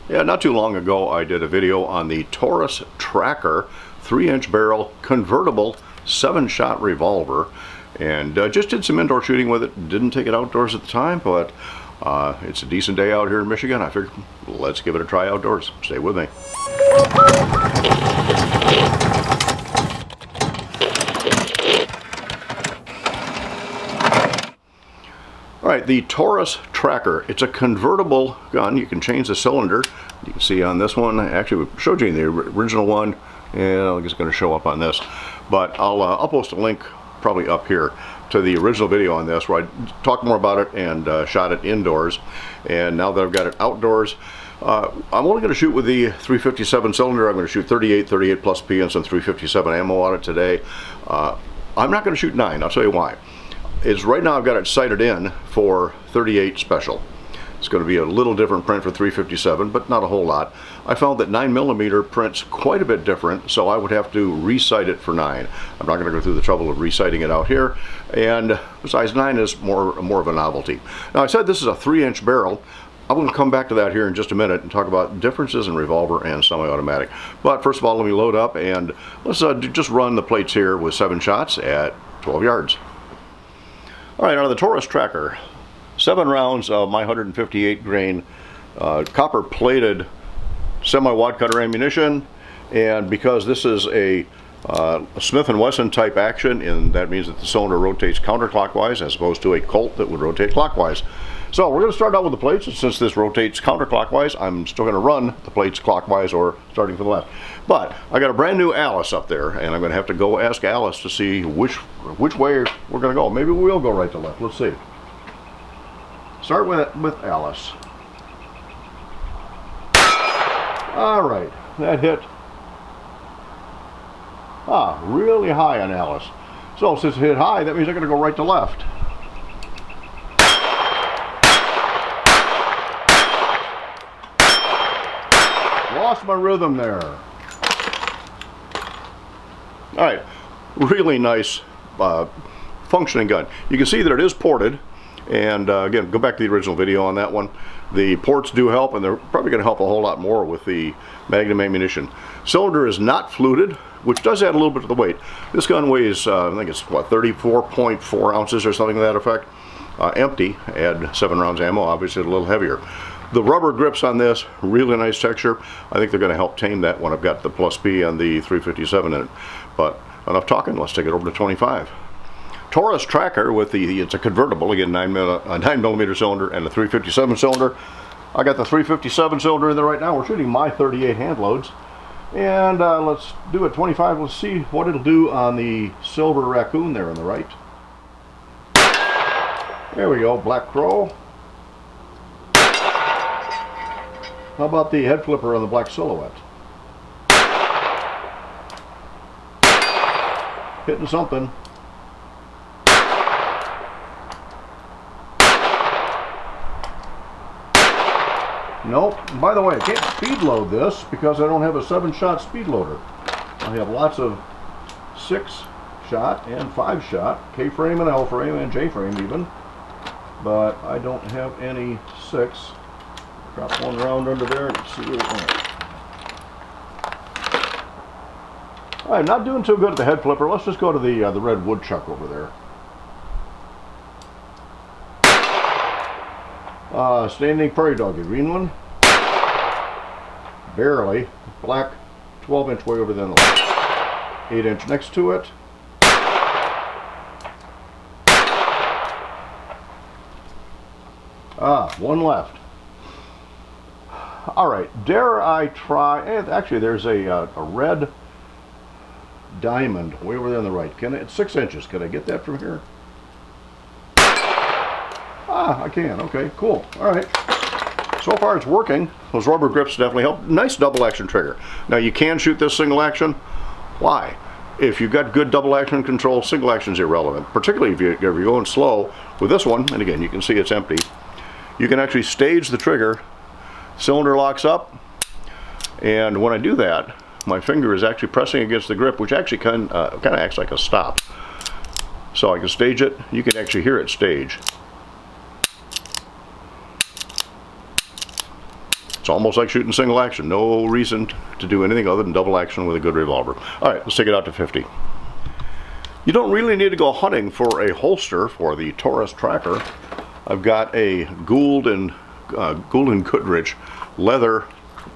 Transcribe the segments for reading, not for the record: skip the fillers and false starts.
Yeah, not too long ago I did a video on the Taurus Tracker 3-inch barrel convertible 7-shot revolver, and just did some indoor shooting with it. Didn't take it outdoors at the time, but it's a decent day out here in Michigan. I figured let's give it a try outdoors. Stay with me. Alright, the Taurus Tracker. It's a convertible gun. You can change the cylinder. You can see on this one, actually we showed you in the original one, and it's going to show up on this. But I'll post a link probably up here to the original video on this where I talked more about it and shot it indoors. And now that I've got it outdoors, I'm only going to shoot with the 357 cylinder. I'm going to shoot 38 plus P and some 357 ammo on it today. I'm not going to shoot 9. I'll tell you why. Right now I've got it sighted in for 38 special. It's going to be a little different print for 357, but not a whole lot. I found that 9mm prints quite a bit different, so I would have to resight it for 9. I'm not going to go through the trouble of resighting it out here, and besides, 9 is more of a novelty. Now, I said this is a 3-inch barrel. I'm going to come back to that here in just a minute and talk about differences in revolver and semi-automatic. But first of all, let me load up and let's just run the plates here with 7 shots at 12 yards. Alright, out of the Taurus Tracker, 7 rounds of my 158 grain copper plated semi-wad cutter ammunition, and because this is a Smith & Wesson type action, and that means that the cylinder rotates counterclockwise as opposed to a Colt that would rotate clockwise. So we're going to start out with the plates, and since this rotates counterclockwise, I'm still going to run the plates clockwise or starting from the left. But I got a brand new Alice up there, and I'm going to have to go ask Alice to see which way we're going to go. Maybe we'll go right to left. Let's see. Start with Alice. All right, that hit really high on Alice. So since it hit high, that means I'm going to go right to left. Lost my rhythm there. All right, really nice functioning gun. You can see that it is ported, and again, go back to the original video on that one. The ports do help, and they're probably going to help a whole lot more with the Magnum ammunition. Cylinder is not fluted, which does add a little bit to the weight. This gun weighs, I think it's what, 34.4 ounces or something to that effect. Empty, add 7 rounds ammo, obviously a little heavier. The rubber grips on this, really nice texture. I think they're going to help tame that when I've got the plus P and the 357 in it. But enough talking, let's take it over to 25. Taurus Tracker with it's a convertible, again 9mm cylinder and a 357 cylinder. I got the 357 cylinder in there right now. We're shooting my 38 hand loads. And let's do it 25. Let's see what it'll do on the silver raccoon there on the right. There we go, black crow. How about the head flipper on the black silhouette? Hitting something. Nope. By the way, I can't speed load this because I don't have a 7-shot speed loader. I have lots of 6-shot and 5-shot, K-frame and L-frame and J-frame even, but I don't have any 6. Drop one round under there and see what it went. Alright, not doing too good at the head flipper. Let's just go to the red woodchuck over there. Standing prairie dog, a green one. Barely. Black 12-inch way over there on the left. 8-inch next to it. One left. Alright, dare I try, and actually there's a red diamond way over there on the right. It's 6 inches. Can I get that from here? I can. Okay, cool. Alright. So far it's working. Those rubber grips definitely help. Nice double action trigger. Now you can shoot this single action. Why? If you've got good double action control, single action is irrelevant. Particularly if you're going slow. With this one, and again you can see it's empty, you can actually stage the trigger. Cylinder locks up, and when I do that, my finger is actually pressing against the grip, which actually kind of acts like a stop. So I can stage it. You can actually hear it stage. It's almost like shooting single action. No reason to do anything other than double action with a good revolver. All right, let's take it out to 50. You don't really need to go hunting for a holster for the Taurus Tracker. I've got a Gould and Goodrich leather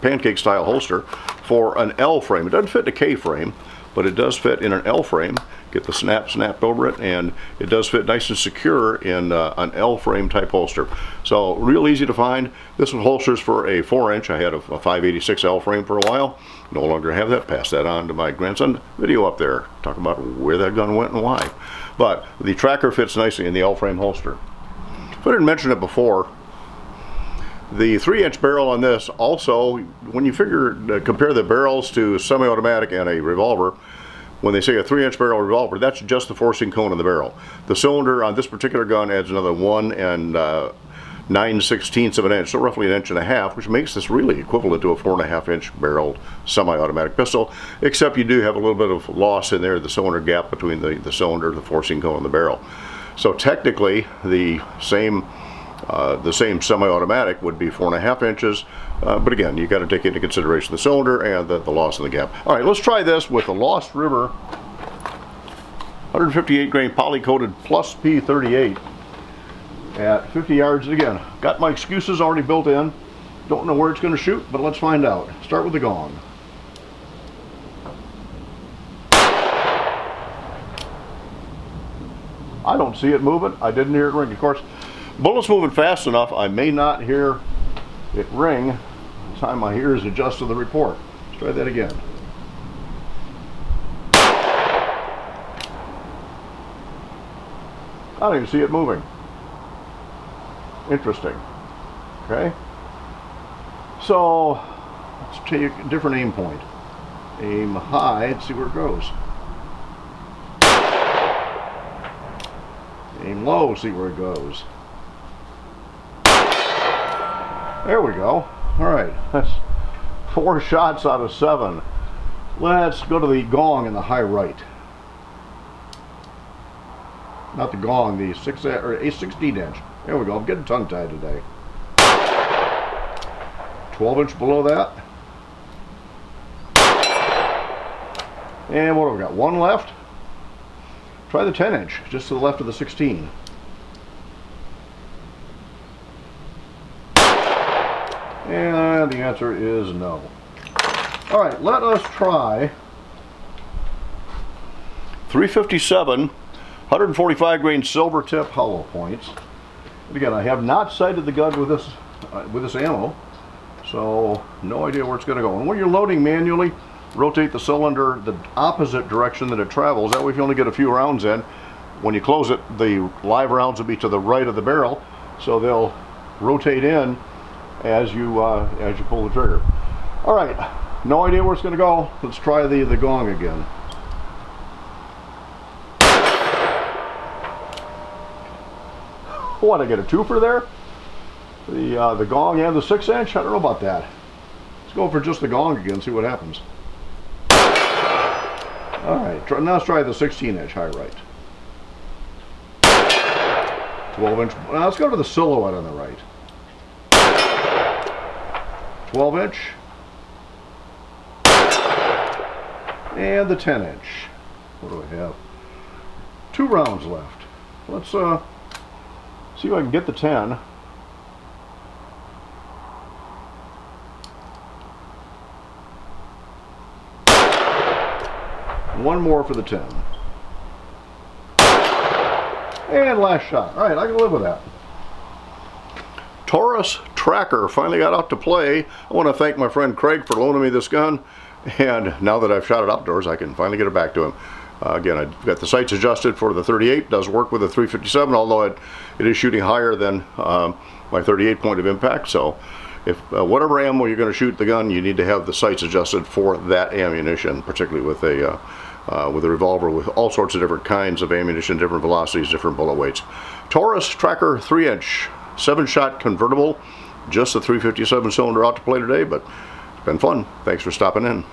pancake style holster for an L frame. It doesn't fit in a K frame, but it does fit in an L frame. Get the snap snapped over it, and it does fit nice and secure in an L frame type holster. So real easy to find. This one holsters for a 4-inch. I had a 586 L frame for a while. No longer have that. Pass that on to my grandson. Video up there talking about where that gun went and why. But the Tracker fits nicely in the L frame holster. If I didn't mention it before, the 3-inch barrel on this also, when you compare the barrels to semi-automatic and a revolver, when they say a 3-inch barrel revolver, that's just the forcing cone of the barrel. The cylinder on this particular gun adds another 1 9/16 of an inch, so roughly 1.5 inches, which makes this really equivalent to a 4.5-inch barreled semi-automatic pistol, except you do have a little bit of loss in there, the cylinder gap between the cylinder, the forcing cone, and the barrel. So technically, the same semi-automatic would be 4.5 inches, but again, you got to take into consideration the cylinder and the loss in the gap. All right, let's try this with the Lost River 158 grain poly-coated plus P38 at 50 yards. Again, got my excuses already built in. Don't know where it's going to shoot, but let's find out. Start with the gong. I don't see it moving. I didn't hear it ring. Of course, bullet's moving fast enough, I may not hear it ring by the time my ears adjust to the report. Let's try that again. I don't even see it moving. Interesting. Okay. So, let's take a different aim point. Aim high and see where it goes. Aim low, see where it goes. There we go. Alright, that's 4 shots out of 7. Let's go to the gong in the high right. Not the gong, the 16-inch. There we go, I'm getting tongue-tied today. 12-inch below that. And what have we got? 1 left. Try the 10-inch, just to the left of the 16. And the answer is no. All right, let us try 357 145 grain silver tip hollow points. And again, I have not sighted the gun with this ammo, so no idea where it's going to go. And when you're loading manually, rotate the cylinder the opposite direction that it travels. That way, if you only get a few rounds in, when you close it, the live rounds will be to the right of the barrel, so they'll rotate in as you pull the trigger. All right, no idea where it's going to go. Let's try the gong again. What, I get a twofer there? The gong and the 6-inch? I don't know about that. Let's go for just the gong again, see what happens. All right, now let's try the 16-inch high right. 12-inch. Now let's go to the silhouette on the right. 12-inch. And the 10-inch. What do I have? 2 rounds left. Let's see if I can get the 10. One more for the 10. And last shot. All right, I can live with that. Taurus Tracker finally got out to play. I want to thank my friend Craig for loaning me this gun. And now that I've shot it outdoors, I can finally get it back to him. Again, I've got the sights adjusted for the 38. Does work with the 357, although it is shooting higher than my 38 point of impact. So if whatever ammo you're going to shoot the gun, you need to have the sights adjusted for that ammunition, particularly with a revolver with all sorts of different kinds of ammunition, different velocities, different bullet weights. Taurus Tracker 3-inch, 7-shot convertible. Just the 357 cylinder out to play today, but it's been fun. Thanks for stopping in.